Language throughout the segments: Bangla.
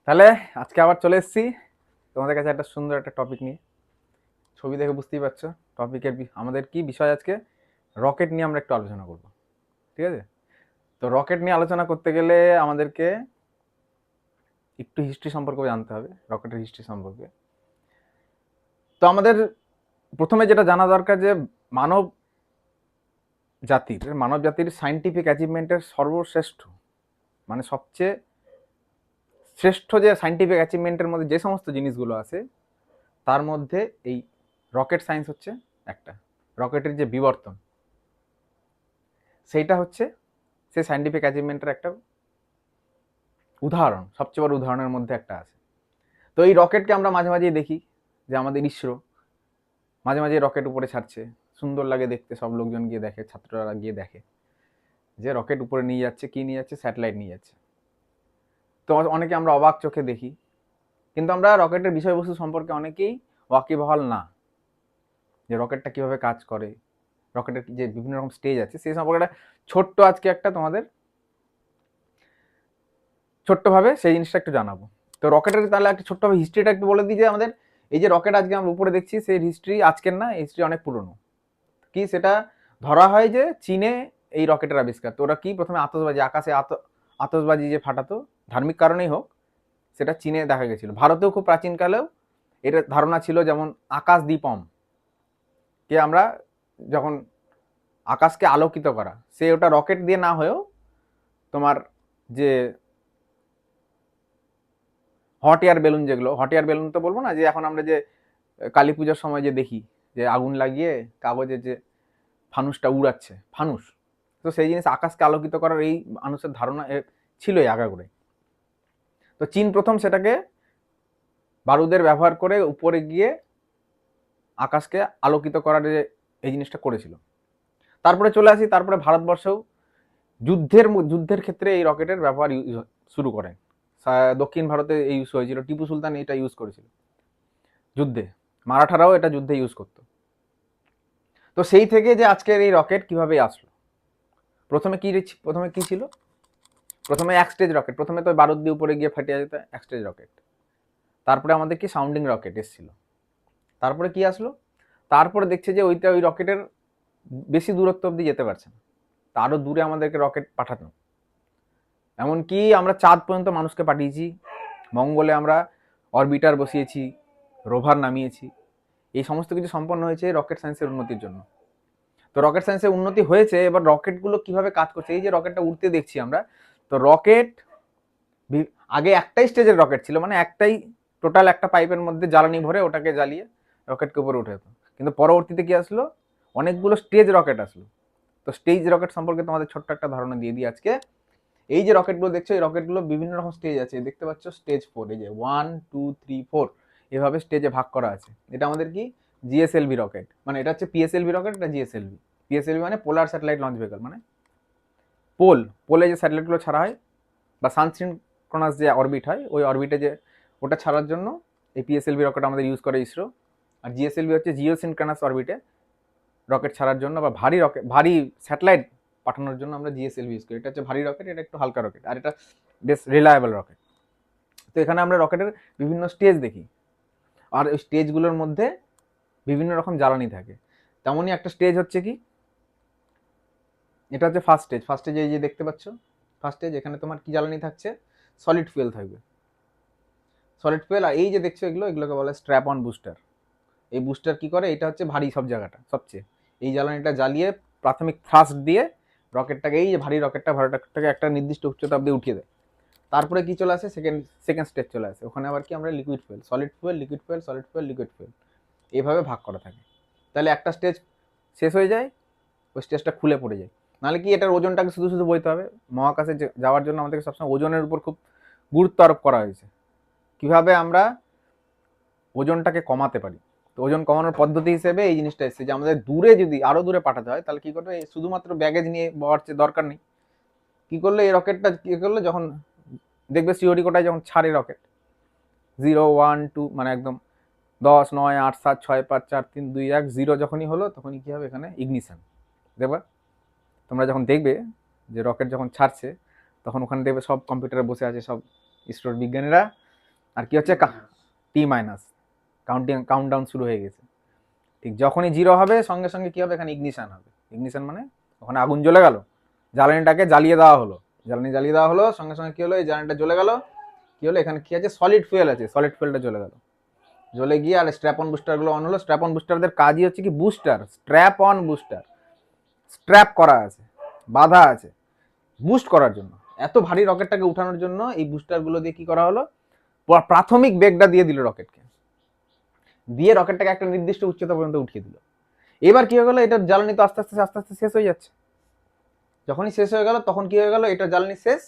তাহলে আজকে আবার চলে এসেছি তোমাদের কাছে একটা সুন্দর একটা টপিক নিয়ে। ছবি দেখে বুঝতেই পারছো টপিকের আমাদের কি বিষয় আজকে। রকেট নিয়ে আমরা একটু আলোচনা করব, ঠিক আছে? তো রকেট নিয়ে আলোচনা করতে গেলে আমাদেরকে একটু হিস্ট্রি সম্পর্কে জানতে হবে, রকেটের হিস্ট্রি সম্পর্কে। তো আমাদের প্রথমে যেটা জানা দরকার যে মানব মানব জাতির সায়েন্টিফিক অ্যাচিভমেন্টের সর্বশ্রেষ্ঠ, মানে সবচেয়ে শ্রেষ্ঠ যে সায়েন্টিফিক অ্যাচিভমেন্টের মধ্যে যে সমস্ত জিনিসগুলো আছে তার মধ্যে এই রকেট সায়েন্স হচ্ছে একটা। রকেটের যে বিবর্তন, সেইটা হচ্ছে সেই সায়েন্টিফিক অ্যাচিভমেন্টের একটা উদাহরণ, সবচেয়ে বড় উদাহরণের মধ্যে একটা আছে। তো এই রকেটকে আমরা মাঝে মাঝেই দেখি যে আমাদের ইসরো মাঝে মাঝে রকেট উপরে ছাড়ছে, সুন্দর লাগে দেখতে, সব লোকজন গিয়ে দেখে, ছাত্ররা গিয়ে দেখে যে রকেট উপরে নিয়ে যাচ্ছে, কি নিয়ে যাচ্ছে, স্যাটেলাইট নিয়ে যাচ্ছে। তো অনেকে আমরা অবাক চোখে দেখি, কিন্তু আমরা রকেটের বিষয়বস্তু সম্পর্কে অনেকেই ওয়াকিবহাল না, যে রকেটটা কিভাবে কাজ করে, রকেটের যে বিভিন্ন রকম স্টেজ আছে সেই সম্পর্কে একটা ছোট্ট আজকে একটা তোমাদের ছোট্টভাবে সেই জিনিসটা একটু জানাবো। তো রকেটের তাহলে একটা ছোট্টভাবে হিস্ট্রিটা একটু বলে দিই যে আমাদের এই যে রকেট আজকে আমরা উপরে দেখছি সেই হিস্ট্রি আজকের না, হিস্ট্রি অনেক পুরনো। কি সেটা ধরা হয় যে চীনে এই রকেটের আবিষ্কার। তো ওরা কি প্রথমে আতসবাজি, আকাশে আতসবাজি যে ফাটাতো, ধার্মিক কারণেই হোক, সেটা চীনে দেখা গেছিল। ভারতেও খুব প্রাচীনকালেও এটা ধারণা ছিল, যেমন আকাশ দীপম, কে আমরা যখন আকাশকে আলোকিত করা, সে ওটা রকেট দিয়ে না হয়েও তোমার যে হট এয়ার বেলুন, যেগুলো হট এয়ার বেলুন তো বলবো না, যে এখন আমরা যে কালী পুজোর সময় যে দেখি যে আগুন লাগিয়ে কাগজের যে ফানুসটা উড়াচ্ছে, ফানুস, তো সেই জিনিস আকাশকে আলোকিত করার এই মানুষের ধারণা ছিলই আগাগোড়ে। তো চীন প্রথম সেটাকে বারুদের ব্যবহার করে উপরে গিয়ে আকাশকে আলোকিত করার যে এই জিনিসটা করেছিল। তারপরে চলে আসি, তারপরে ভারতবর্ষেও যুদ্ধের ক্ষেত্রে এই রকেটের ব্যবহার শুরু করেন। দক্ষিণ ভারতে এই ইউজ হয়েছিল, টিপু সুলতান এটা ইউজ করেছিল যুদ্ধে, মারাঠারাও এটা যুদ্ধে ইউজ করতো। তো সেই থেকে যে আজকের এই রকেট কিভাবে আসলো, প্রথমে কি ছিল? প্রথমে এক স্টেজ রকেট, প্রথমে তো বারুদ দিয়ে উপরে গিয়ে ফাটিয়ে যেত, এক স্টেজ রকেট। তারপরে আমাদের কি সাউন্ডিং রকেট এসেছিল। তারপরে কি আসলো? তারপরে দেখছে যে ওই রকেটের বেশি দূরত্ব অব্দি যেতে পারছে না, তারও দূরে আমাদেরকে রকেট পাঠানো। এমনকি আমরা চাঁদ পর্যন্ত মানুষকে পাঠিয়েছি, মঙ্গলে আমরা অরবিটার বসিয়েছি, রোভার নামিয়েছি। এই সমস্ত কিছু সম্পন্ন হয়েছে রকেট সায়েন্সের উন্নতির জন্য। তো রকেট সায়েন্সের উন্নতি হয়েছে, এবার রকেটগুলো কিভাবে কাজ করছে, এই যে রকেটটা উঠতে দেখছি আমরা, তো রকেট আগে একটাই স্টেজের রকেট ছিল, মানে একটাই টোটাল একটা পাইপের মধ্যে জ্বালানি ভরে ওটাকে জ্বালিয়ে রকেটকে উপরে উঠে যেত। কিন্তু পরবর্তীতে কি আসলো, অনেকগুলো স্টেজ রকেট আসলো। তো স্টেজ রকেট সম্পর্কে তোমাদের ছোট্ট একটা ধারণা দিয়ে দিই আজকে। এই যে রকেটগুলো দেখছো, এই রকেটগুলো বিভিন্ন রকম স্টেজ আছে, দেখতে পাচ্ছ স্টেজ 4, এই যে 1 2 3 4 এভাবে স্টেজে ভাগ করা আছে। এটা আমাদের কি জিএসএলভি রকেট, মানে এটা হচ্ছে পিএসএলভি রকেট, এটা জিএসএলভি। পিএসএলভি মানে পোলার স্যাটেলাইট লঞ্চ ভেহিকল, মানে পোলে যে স্যাটেলাইটগুলো ছাড়া হয়, বা সানসিনক্রোনাস যে অরবিট হয়, ওই অরবিটে যে ওটা ছাড়ার জন্য এই পিএসএলভি রকেট আমাদের ইউজ করে ইসরো। আর জিএসএলভি হচ্ছে জিওসিনক্রোনাস অরবিটে রকেট ছাড়ার জন্য, বা ভারী স্যাটেলাইট পাঠানোর জন্য আমরা জিএসএলভি ইউজ করি। এটা হচ্ছে ভারী রকেট, এটা একটু হালকা রকেট, আর এটা বেশ রিলায়েবল রকেট। তো এখানে আমরা রকেটের বিভিন্ন স্টেজ দেখি, আর ওই স্টেজগুলোর মধ্যে বিভিন্ন রকম জ্বালানি থাকে। তেমনই একটা স্টেজ হচ্ছে কি, এটা হচ্ছে ফার্স্ট স্টেজ। ফার্স্ট স্টেজে এই যে দেখতে পাচ্ছ, ফার্স্ট স্টেজ, এখানে তোমার কি জ্বালানি থাকছে, সলিড ফুয়েল থাকবে, সলিড ফুয়েল। আর এই যে দেখছো এগুলোকে বলে স্ট্র্যাপ অন বুস্টার। এই বুস্টার কি করে, এটা হচ্ছে ভারী সব জায়গাটা সবচেয়ে, এই জ্বালানিটা জ্বালিয়ে প্রাথমিক থ্রাস্ট দিয়ে রকেটটাকে, এই যে ভারী রকেটটাকে একটা নির্দিষ্ট উচ্চতা অব্দি উঠিয়ে দেয়। তারপরে কি চলে আসে, সেকেন্ড স্টেজ চলে আসে, ওখানে আবার কি আমরা liquid fuel, solid fuel, liquid fuel, solid fuel, liquid fuel, এইভাবে ভাগ করা থাকে। তাহলে একটা স্টেজ শেষ হয়ে যায়, ওই স্টেজটা খুলে পড়ে যায়। নাহলে কি এটার ওজনটাকে শুধু শুধু বইতে হবে। মহাকাশে যাওয়ার জন্য আমাদেরকে সবসময় ওজনের উপর খুব গুরুত্ব আরোপ করা হয়েছে, কিভাবে আমরা ওজনটাকে কমাতে পারি। তো ওজন কমানোর পদ্ধতি হিসেবে এই জিনিসটা এসেছে, যে আমাদের দূরে যদি আরো দূরে পাঠাতে হয়, তাহলে কি করবে, শুধুমাত্র ব্যাগেজ নিয়ে যাওয়ার দরকার নেই। কি করলে এই রকেটটা কি করলে, যখন দেখবে শ্রীহরিকোটায় যখন ছাড়ে রকেট 0 1 2, মানে একদম 10 9 8 7 6 5 4 3 2 1 0 যখনই হলো, তখনই কি হবে, এখানে ইগনিশন। দেখবা তোমরা যখন দেখবে যে রকেট যখন ছাড়ছে, তখন ওখানে দেখবে সব কম্পিউটারে বসে আছে সব ইসরোর বিজ্ঞানীরা, আর কি হচ্ছে টি মাইনাস, কাউন্টডাউন শুরু হয়ে গেছে। ঠিক যখনই 0 হবে সঙ্গে সঙ্গে কি হবে, এখানে ইগনিশন হবে। ইগনিশন মানে ওখানে আগুন জ্বলে গেল, জ্বালানিটাকে জ্বালিয়ে দেওয়া হলো, জ্বালানি জ্বালিয়ে দেওয়া হলো, সঙ্গে সঙ্গে কি হলো, এই জ্বালানিটা জ্বলে গেল, কি হলো এখানে কি আছে, সলিড ফুয়েল আছে, সলিড ফুয়েলটা জ্বলে গেল, জ্বলে গিয়ে আর স্ট্র্যাপ অন বুস্টারগুলো অন হলো। স্ট্র্যাপ অন বুস্টারদের কাজই হচ্ছে কি, booster, strap on booster, strap করা আছে, বাধা আছে বুস্ট করার জন্য। এত ভারী রকেটটাকে উঠানোর জন্য এই বুস্টারগুলো দিয়ে কি করা হলো, প্রাথমিক বেগটা দিয়ে দিল রকেটকে, দিয়ে রকেটটাকে একটা নির্দিষ্ট উচ্চতা পর্যন্ত উঠিয়ে দিল। এবার কি হয়ে গেল, এটার জ্বালানি তো আস্তে আস্তে আস্তে আস্তে শেষ হয়ে যাচ্ছে। যখনই শেষ হয়ে গেল তখন কি হয়ে গেল, এটা জ্বালানি শেষ,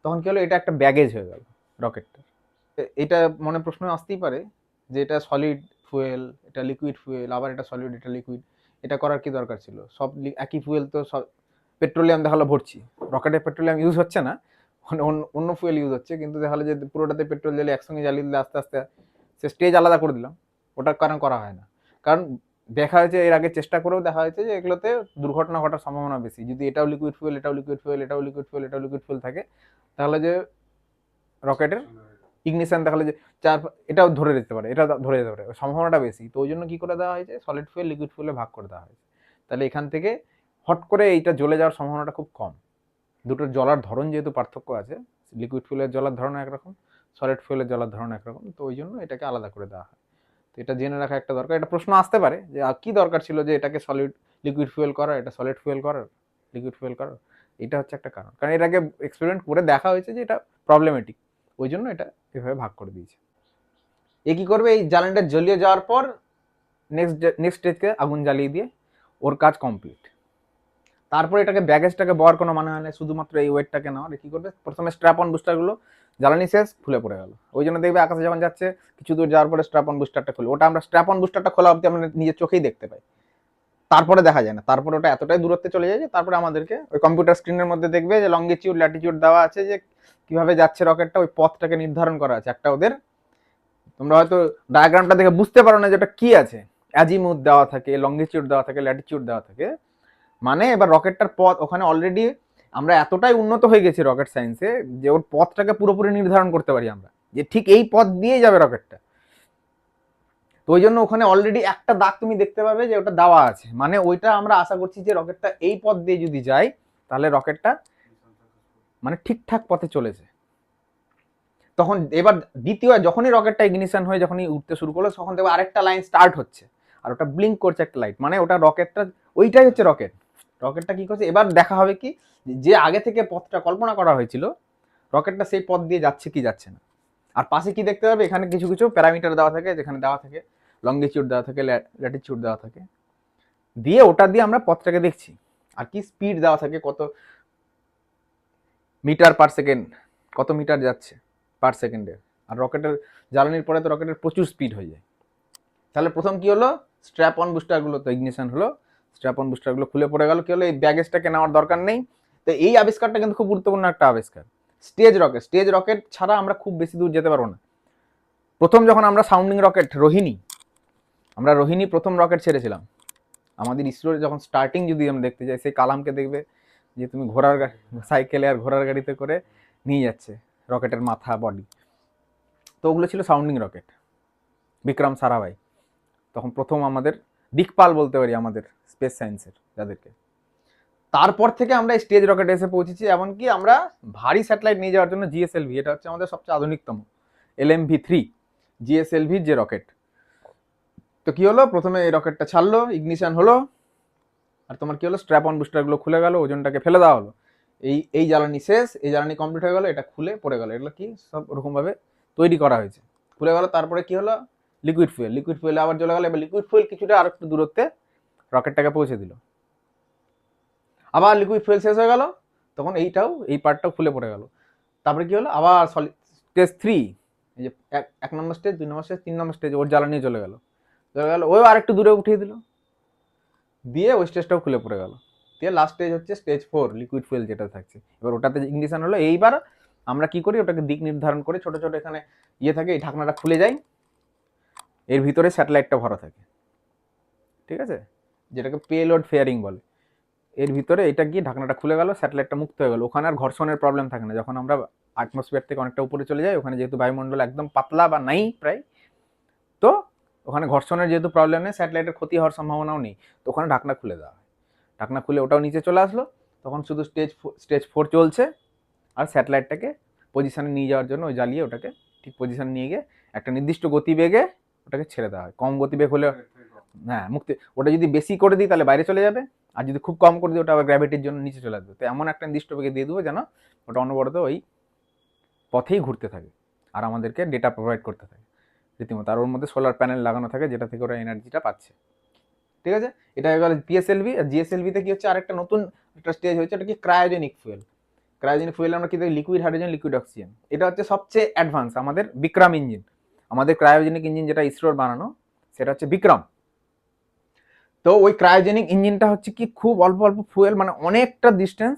তখন কি হলো, এটা একটা ব্যাগেজ হয়ে গেল রকেটটা। এটা মনে প্রশ্ন আসতেই পারে যে এটা সলিড ফুয়েল, এটা লিকুইড ফুয়েল, আবার এটা সলিড এটা লিকুইড, এটা করার কি দরকার ছিল, সব একই ফুয়েল তো, সব পেট্রোলিয়াম দেখালো ভরছি, রকেটে পেট্রোলিয়াম ইউজ হচ্ছে না, অন্য ফুয়েল ইউজ হচ্ছে, কিন্তু দেখালো যে পুরোটাতে পেট্রোল জ্বালিয়ে একসঙ্গে জ্বালিয়ে দিলে আস্তে আস্তে সে স্টেজ আলাদা করে দিলাম। ওটার কারণ করা হয় না, কারণ দেখা হয়েছে, এর আগে চেষ্টা করেও দেখা হয়েছে যে এগুলোতে দুর্ঘটনা ঘটার সম্ভাবনা বেশি। যদি এটাও লিকুইড ফুয়েল, এটাও লিকুইড ফুয়েল, এটাও লিকুইড ফুয়েল, এটাও লিকুইড ফুয়েল থাকে, তাহলে যে রকেটের ইগনিশন দেখালে যে এটাও ধরে যেতে পারে, এটা ধরে যেতে পারে, সম্ভাবনাটা বেশি। তো ওই জন্য কি করে দেওয়া হয়েছে, সলিড ফুয়েল লিকুইড ফুয়েলে ভাগ করে দেওয়া হয়েছে। তাহলে এখান থেকে হট করে এইটা জ্বলে যাওয়ার সম্ভাবনাটা খুব কম। দুটোর জ্বলার ধরন যেহেতু পার্থক্য আছে, লিকুইড ফুয়েলের জ্বলার ধরন একরকম, সলিড ফুয়েলের জ্বলার ধরন একরকম, তো ওই জন্য এটাকে আলাদা করে দেওয়া হয়। তো এটা জেনে রাখা একটা দরকার। এটা প্রশ্ন আসতে পারে যে কি দরকার ছিল যে এটাকে সলিড লিকুইড ফুয়েল করার, এটা সলিড ফুয়েল করার, লিকুইড ফুয়েল করার। এটা হচ্ছে একটা কারণ, কারণ এর আগে এক্সপেরিমেন্ট করে দেখা হয়েছে যে এটা প্রবলেমেটিক, ওই জন্য এটা এভাবে ভাগ করে দিয়েছে। এ কি করবে, এই জ্বালানিটা জ্বলিয়ে যাওয়ার পর নেক্সট স্টেজকে আগুন জ্বালিয়ে দিয়ে ওর কাজ কমপ্লিট। তারপরে এটাকে ব্যাগেজটাকে বওয়ার কোনো মানে হয় না, শুধুমাত্র এই ওয়েটটাকে নেওয়ার। কি করবে, প্রথমে স্ট্র্যাপ অন বুস্টারগুলো, জ্বালানি শেষ, খুলে পড়ে গেল। ওই জন্য দেখবে আকাশে যখন যাচ্ছে কিছু দূর যাওয়ার পরে স্ট্র্যাপ অন বুস্টারটা খুলে, ওটা আমরা স্ট্র্যাপ অন বুস্টারটা খোলা অবধি আমরা নিজের চোখেই দেখতে পাই, তারপরে দেখা যায় না। তারপরে ওটা এতটাই দূরত্বে চলে যায় যে তারপরে আমাদেরকে ওই কম্পিউটার স্ক্রিনের মধ্যে দেখবে যে লঙ্গিটিউড ল্যাটিটিউড দেওয়া আছে, যে কিভাবে যাচ্ছে রকেটটা, ওই পথটাকে নির্ধারণ করা আছে একটা ওদের। তোমরা হয়তো ডায়াগ্রামটা দেখে বুঝতে পারো না যে ওটা কি আছে, অ্যাজিমুথ দেওয়া থাকে, লঙ্গিটিউড দেওয়া থাকে, ল্যাটিটিউড দেওয়া থাকে। মানে এবার রকেটটার পথ ওখানে অলরেডি আমরা এতটাই উন্নত হয়ে গেছি রকেট সায়েন্সে যে ওর পথটাকে পুরোপুরি নির্ধারণ করতে পারি আমরা, যে ঠিক এই পথ দিয়েই যাবে রকেটটা। তো ওই জন্য ওখানে অলরেডি একটা দাগ তুমি দেখতে পাবে যে ওটা দেওয়া আছে, মানে ওইটা আমরা আশা করছি যে রকেটটা এই পথ দিয়ে যদি যায় তাহলে রকেটটা মানে ঠিকঠাক পথে চলেছে। তখন এবার দ্বিতীয় যখনই রকেটটা ইগনিশন হয়ে যখনই উঠতে শুরু করলো, তখন দেখবে আরেকটা লাইন স্টার্ট হচ্ছে, আর ওটা ব্লিঙ্ক করছে একটা লাইট, মানে ওটা রকেটটা, ওইটাই হচ্ছে রকেট। রকেটটা কি করছে, এবার দেখা হবে কি, যে আগে থেকে পথটা কল্পনা করা হয়েছিল রকেটটা সেই পথ দিয়ে যাচ্ছে কি যাচ্ছে না। আর পাশে কি দেখতে পাবে, এখানে কিছু কিছু প্যারামিটার দেওয়া থাকে, যেখানে দেওয়া থাকে লঙ্গিটিউড দেওয়া থাকে, ল্যাটিটিউড দেওয়া থাকে, দিয়ে ওটা দিয়ে আমরা পথটাকে দেখছি। আর কি স্পিড দেওয়া থাকে, কত মিটার পার সেকেন্ড, কত মিটার যাচ্ছে পার সেকেন্ডে। আর রকেটের জ্বালানির পরে তো রকেটের প্রচুর স্পিড হয়ে যায়। তাহলে প্রথম কি হলো, স্ট্র্যাপ অন বুস্টারগুলো তো ইগনিশন হলো, স্ট্র্যাপ অন বুস্টারগুলো খুলে পড়ে গেল, কি হলো, এই ব্যাগেজটাকে নেওয়ার দরকার নেই। তো এই আবিষ্কারটা কিন্তু খুব গুরুত্বপূর্ণ একটা আবিষ্কার। স্টেজ রকেট ছাড়া আমরা খুব বেশি দূর যেতে পারবো না। প্রথম যখন আমরা সাউন্ডিং রকেট আমরা রোহিণী প্রথম রকেট ছেড়েছিলাম, আমাদের ইসরোর যখন স্টার্টিং যদি আমরা দেখতে যাই, সেই কালামকে দেখবে যে তুমি ঘোড়ার সাইকেলে আর ঘোড়ার গাড়িতে করে নিয়ে যাচ্ছে রকেটের মাথা, বডি। তো ওগুলো ছিল সাউন্ডিং রকেট, বিক্রম সারাভাই তখন প্রথম আমাদের দিকপাল বলতে পারি আমাদের স্পেস সায়েন্সের যাদেরকে। তারপর থেকে আমরা স্টেজ রকেটে এসে পৌঁছেছি, এমনকি আমরা ভারী স্যাটেলাইট নিয়ে যাওয়ার জন্য জিএসএলভি, এটা হচ্ছে আমাদের সবচেয়ে আধুনিকতম LMV-3 জিএসএলভির যে রকেট। তো কি হলো, প্রথমে এই রকেটটা ছাড়লো, ইগনিশন হলো, আর তোমার কি হলো, স্ট্র্যাপ অন বুস্টারগুলো খুলে গেল, ওজনটাকে ফেলে দেওয়া হলো, এই জ্বালানি শেষ, এই জ্বালানি কমপ্লিট হয়ে গেল, এটা খুলে পড়ে গেল। এগুলো কি সব ওরকমভাবে তৈরি করা হয়েছে, খুলে গেল। তারপরে কি হলো, লিকুইড ফুয়েল আবার জ্বলে গেল। এবার লিকুইড ফুয়েল কিছুটা আর একটু দূরত্বে রকেটটাকে পৌঁছে দিল, আবার লিকুইড ফুয়েল শেষ হয়ে গেল, তখন এই পার্টটাও খুলে পড়ে গেল। তারপরে কি হলো, আবার স্টেজ 3, এই যে 1 নম্বর স্টেজ, 2 নম্বর স্টেজ, 3 নম্বর স্টেজ, ওর জ্বালানি চলে গেল, ওই আর একটু দূরে উঠিয়ে দিল, দিয়ে ওই স্টেজটাও খুলে পড়ে গেল। দিয়ে লাস্ট স্টেজ হচ্ছে স্টেজ 4 লিকুইড ফুয়েল যেটা থাকছে। এবার ওটাতে ইগনিশন হলো। এইবার আমরা কি করি, ওটাকে দিক নির্ধারণ করে ছোট ছোট এখানে থাকে, এই ঢাকনাটা খুলে যায়, এর ভিতরে স্যাটেলাইটটা ভরা থাকে, ঠিক আছে, যেটাকে পেলোড ফেয়ারিং বলে। এর ভিতরে এটা গিয়ে ঢাকনাটা খুলে গেল, স্যাটেলাইটটা মুক্ত হয়ে গেল, ওখানে আর ঘর্ষণের প্রবলেম থাকে না। যখন আমরা অ্যাটমসফিয়ার থেকে অনেকটা উপরে চলে যায়, ওখানে যেহেতু বায়ুমণ্ডল একদম পাতলা বা নাই প্রায়, তো ওখানে ঘর্ষণের যেহেতু প্রবলেম নেই, স্যাটেলাইটের ক্ষতি হওয়ার সম্ভাবনাও নেই, তো ওখানে ঢাকনা খুলে দেওয়া হয়। ঢাকনা খুলে ওটাও নিচে চলে আসলো, তখন শুধু স্টেজ 4 চলছে, আর স্যাটেলাইটটাকে পজিশনে নিয়ে যাওয়ার জন্য ওই জ্বালিয়ে ওটাকে ঠিক পজিশনে নিয়ে গিয়ে একটা নির্দিষ্ট গতিবেগে ওটাকে ছেড়ে দেওয়া হয়। কম গতিবেগ হলে হ্যাঁ মুক্তি, ওটা যদি বেশি করে দিই তাহলে বাইরে চলে যাবে, আর যদি খুব কম করে দিই ওটা আবার গ্র্যাভিটির জন্য নিচে চলে আসবে। তো এমন একটা নির্দিষ্ট বেগে দিয়ে দেবো যেন ওটা অনবরত ওই পথেই ঘুরতে থাকে আর আমাদেরকে ডেটা প্রোভাইড করতে থাকে রীতিমতো। আর ওর মধ্যে সোলার প্যানেল লাগানো থাকে যেটা থেকে ওরা এনার্জিটা পাচ্ছে। ঠিক আছে, এটা হয়ে গেল পিএসএলভি। আর জিএসএলভিতে কি হচ্ছে, আরেকটা নতুন একটা স্টেজ হচ্ছে, এটা কি ক্রায়োজেনিক ফুয়েল। ক্রায়োজেনিক ফুয়েল আমরা কি দেখি, লিকুইড হাইড্রোজেন, লিকুইড অক্সিজেন। এটা হচ্ছে সবচেয়ে অ্যাডভান্স আমাদের বিক্রম ইঞ্জিন। আমাদের ক্রায়োজেনিক ইঞ্জিন যেটা ইসরোর বানানো, সেটা হচ্ছে বিক্রম। তো ওই ক্রায়োজেনিক ইঞ্জিনটা হচ্ছে কি খুব অল্প অল্প ফুয়েল, মানে অনেকটা ডিস্টেন্স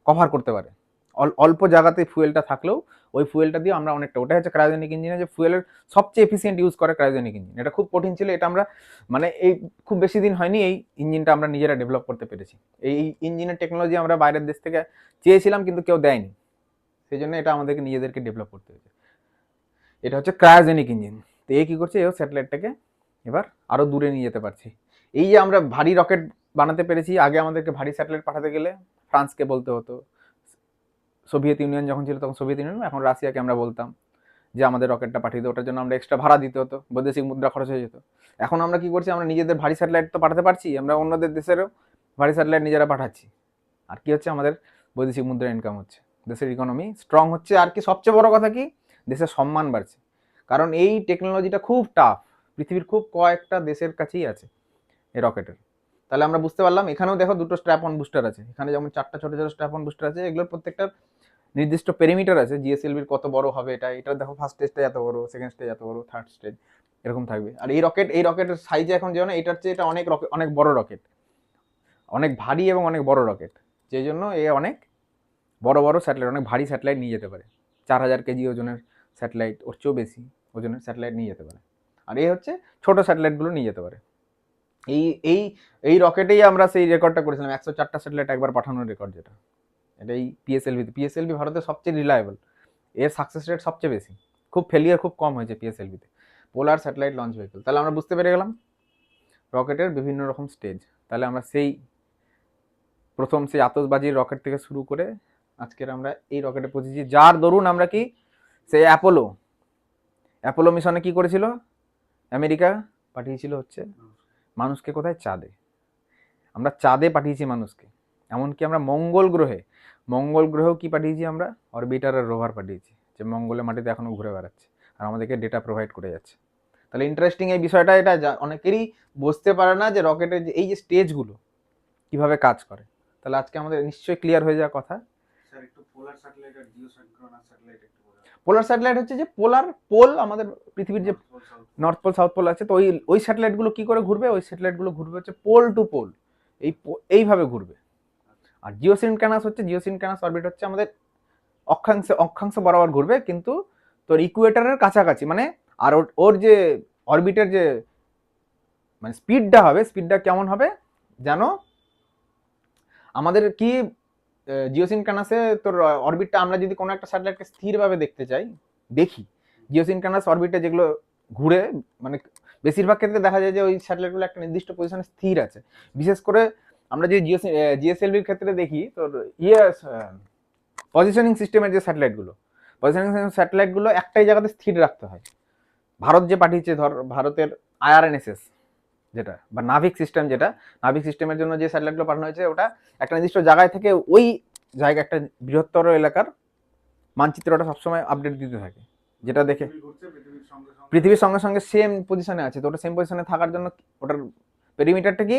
কভার করতে পারে। অল্প জায়গাতে ফুয়েলটা থাকলেও ওই ফুয়েলটা দিয়ে আমরা অনেকটা, ওটা হচ্ছে ক্রায়োজেনিক ইঞ্জিনে যে ফুয়েলের সবচেয়ে এফিসিয়েন্ট ইউজ করে ক্রায়োজেনিক ইঞ্জিন। এটা খুব কঠিন ছিল, এটা আমরা মানে এই খুব বেশি দিন হয়নি এই ইঞ্জিনটা আমরা নিজেরা ডেভেলপ করতে পেরেছি। এই ইঞ্জিনের টেকনোলজি আমরা বাইরের দেশ থেকে চেয়েছিলাম কিন্তু কেউ দেয়নি, সেই জন্য এটা আমাদেরকে নিজেদেরকে ডেভেলপ করতে হয়েছে। এটা হচ্ছে ক্রায়োজেনিক ইঞ্জিন। তো এই কী করছে, এও স্যাটেলাইটটাকে এবার আরও দূরে নিয়ে যেতে পারছি। এই যে আমরা ভারী রকেট বানাতে পেরেছি, আগে আমাদেরকে ভারী স্যাটেলাইট পাঠাতে গেলে ফ্রান্সকে বলতে হতো, সোভিয়েত ইউনিয়ন যখন ছিল তখন সোভিয়েত ইউনিয়ন, এখন রাশিয়াকে আমরা বলতাম যে আমাদের রকেটটা পাঠিয়ে দেয়, ওটার জন্য আমরা এক্সট্রা ভাড়া দিতে হতো, বৈদেশিক মুদ্রা খরচ হয়ে যেত। এখন আমরা কি করছি, আমরা নিজেদের ভারী স্যাটেলাইট তো পাঠাতে পারছি, আমরা অন্যদের দেশেরও ভারী স্যাটেলাইট নিজেরা পাঠাচ্ছি। আর কি হচ্ছে, আমাদের বৈদেশিক মুদ্রা ইনকাম হচ্ছে, দেশের ইকোনমি স্ট্রং হচ্ছে। আর কি সবচেয়ে বড় কথা কি, দেশের সম্মান বাড়ছে, কারণ এই টেকনোলজিটা খুব টাফ, পৃথিবীর খুব কয়েকটা দেশের কাছেই আছে এই রকেটের। তাহলে আমরা বুঝতে পারলাম, এখানেও দেখো দুটো স্ট্র্যাপ অন বুস্টার আছে, এখানে যেমন 4টা ছোট ছোট স্ট্র্যাপ অন বুস্টার আছে, এগুলোর প্রত্যেকটার নির্দিষ্ট পেরিমিটার আছে। জিএসএলভির কত বড় হবে এটা দেখো, ফার্স্ট স্টেজটা এত বড়, সেকেন্ড স্টেজ এত বড়, থার্ড স্টেজ এরকম থাকবে। আর এই রকেটের সাইজে এখন যেমন এটার চেয়ে এটা অনেক বড় রকেট, অনেক ভারী এবং অনেক বড় রকেট, যেই জন্য এ অনেক বড় বড় স্যাটেলাইট, অনেক ভারী স্যাটেলাইট নিয়ে যেতে পারে। 4000 কেজি ওজনের স্যাটেলাইট, ওর চেয়েও বেশি ওজনের স্যাটেলাইট নিয়ে যেতে পারে। আর এই হচ্ছে ছোট স্যাটেলাইটগুলো নিয়ে যেতে পারে। এই এই এই রকেটেই আমরা সেই রেকর্ডটা করেছিলাম, 104টা স্যাটেলাইট একবার পাঠানোর রেকর্ড, যেটা এটাই পিএসএলভি ভারতের সবচেয়ে রিলায়েবল, এর সাকসেস রেট সবচেয়ে বেশি, খুব ফেলিয়ার খুব কম হয়েছে পিএসএলভিতে, পোলার স্যাটেলাইট লঞ্চ ভেহিকল। তাহলে আমরা বুঝতে পেরে গেলাম রকেটের বিভিন্ন রকম স্টেজ। তাহলে আমরা সেই প্রথম সেই আতশবাজির রকেট থেকে শুরু করে আজকের আমরা এই রকেটে পৌঁছেছি, যার দরুন আমরা কি সেই অ্যাপোলো মিশনে কি করেছিল, আমেরিকা পাঠিয়েছিল হচ্ছে মানুষকে কোথায়, চাঁদে। আমরা চাঁদে পাঠিয়েছি মানুষকে, এমনকি আমরা মঙ্গল গ্রহেও কি পাঠিয়েছি, আমরা অরবিটার আর রোভার পাঠিয়েছি, যে মঙ্গলের মাটিতে এখনো ঘুরে বেড়াচ্ছে আর আমাদেরকে ডেটা প্রোভাইড করে যাচ্ছে। তাহলে ইন্টারেস্টিং এই বিষয়টা, এটা অনেকেরই বুঝতে পারে না যে রকেটের এই যে স্টেজগুলো কিভাবে কাজ করে। তাহলে আজকে আমাদের নিশ্চয়ই ক্লিয়ার হয়ে যাওয়ার কথা। স্যার একটু পোলার স্যাটেলাইট আর জিওসিনক্রোনাস স্যাটেলাইট একটু বলুন। পোলার স্যাটেলাইট হচ্ছে যে পোল আমাদের পৃথিবীর যে নর্থ পোল সাউথ পোল আছে, তো ওই স্যাটেলাইটগুলো কি করে ঘুরবে, ওই স্যাটেলাইটগুলো ঘুরবে হচ্ছে পোল টু পোল, এইভাবে ঘুরবে। আর জিওসিনক্রানাস অরবিট হচ্ছে আমাদের অক্ষাংশ বরাবর ঘুরবে, কিন্তু তোর ইকুয়েটরের কাছাকাছি, মানে আর ওর যে অরবিটের যে মানে স্পিডটা কেমন হবে জানো, আমাদের কি জিওসিনক্রানাসে তোর অরবিটটা আমরা যদি কোনো একটা স্যাটেলাইটকে স্থিরভাবে দেখি জিওসিনক্রানাস অরবিটে যেগুলো ঘুরে, মানে বেশিরভাগ ক্ষেত্রে দেখা যায় যে ওই স্যাটেলাইটগুলো একটা নির্দিষ্ট পজিশনে স্থির আছে। বিশেষ করে আমরা যে জিএসএলভির ক্ষেত্রে দেখি তোর পজিশনিং সিস্টেমের যে স্যাটেলাইটগুলো একটাই জায়গাতে স্থির রাখতে হয়। ভারত যে পাঠিয়েছে, ধর ভারতের IRNSS যেটা বা নাভিক সিস্টেমের জন্য যে স্যাটেলাইটগুলো পাঠানো হয়েছে, ওটা একটা নির্দিষ্ট জায়গায় থেকে ওই জায়গা একটা বৃহত্তর এলাকার মানচিত্রটা সবসময় আপডেট দিতে থাকে, যেটা দেখে পৃথিবীর সঙ্গে সঙ্গে সেম পজিশনে আছে। তো ওটা সেম পজিশনে থাকার জন্য ওটার পেরিমিটারটা কি,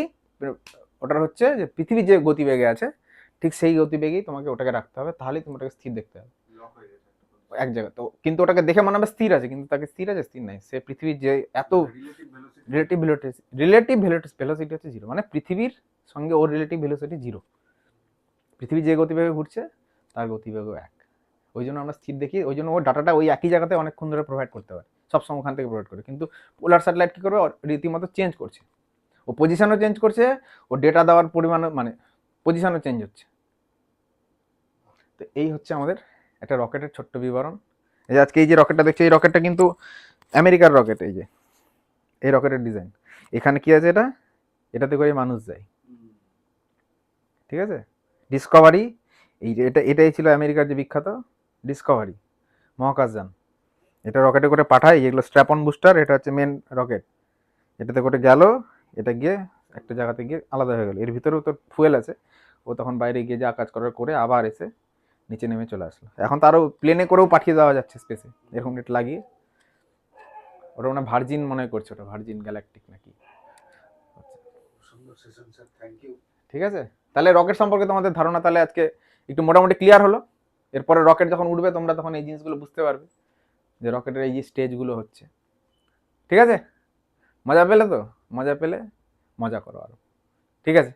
ওটার হচ্ছে যে পৃথিবীর যে গতিবেগে আছে ঠিক সেই গতিবেগেই তোমাকে ওটাকে রাখতে হবে, তাহলেই তুমি ওটাকে স্থির দেখতে হবে এক জায়গায়। তো কিন্তু ওটাকে দেখে মনে হবে স্থির আছে, কিন্তু তাকে স্থির নাই, সে পৃথিবীর যে এত রিলেটিভ ভেলোসিটি হচ্ছে 0, মানে পৃথিবীর সঙ্গে ওর রিলেটিভ ভেলোসিটি 0, পৃথিবী যে গতিবেগে ঘুরছে তার গতিবেগও 1, ওই জন্য আমরা স্থির দেখি। ওই জন্য ও ডাটাটা ওই একই জায়গাতে অনেকক্ষণ ধরে প্রোভাইড করতে পারে, সবসময় ওখান থেকে প্রোভাইড করে। কিন্তু পোলার স্যাটেলাইট কী করবে, রীতিমতো চেঞ্জ করছে, ও পজিশনও চেঞ্জ করছে, ও ডেটা দেওয়ার পরিমাণও মানে পজিশনও চেঞ্জ হচ্ছে। তো এই হচ্ছে আমাদের একটা রকেটের ছোট্ট বিবরণ। এই যে আজকে এই যে রকেটটা দেখছি, এই রকেটটা কিন্তু আমেরিকার রকেট। এই যে এই রকেটের ডিজাইন, এখানে কি আছে, এটাতে করে মানুষ যায়, ঠিক আছে। ডিসকভারি, এই যে এটাই ছিল আমেরিকার যে বিখ্যাত ডিসকভারি মহাকাশযান। এটা রকেটে করে পাঠায়, যেগুলো স্ট্র্যাপ অন বুস্টার, এটা হচ্ছে মেন রকেট। এটাতে করে গেল, এটা গিয়ে একটা জায়গাতে গিয়ে আলাদা হয়ে গেল। এর ভিতরেও তো ফুয়েল আছে, ও তখন বাইরে গিয়ে যা কাজ করার করে আবার এসে নিচে নেমে চলে আসলো। এখন তো আরও প্লেনে করেও পাঠিয়ে দেওয়া যাচ্ছে স্পেসে, এরকম নেট লাগিয়ে। ওটা মানে ভার্জিন মনে করছে, ওটা ভার্জিন গ্যালাকটিক নাকি। সুন্দর সেশন স্যার, থ্যাংক ইউ। ঠিক আছে, তাহলে রকেট সম্পর্কে তোমাদের ধারণা তাহলে আজকে একটু মোটামুটি ক্লিয়ার হলো। এরপরে রকেট যখন উঠবে তোমরা তখন এই জিনিসগুলো বুঝতে পারবে যে রকেটের এই যে স্টেজগুলো হচ্ছে। ঠিক আছে, মজা পেলে তো? মজা পেলে মজা করো আরো। ঠিক আছে।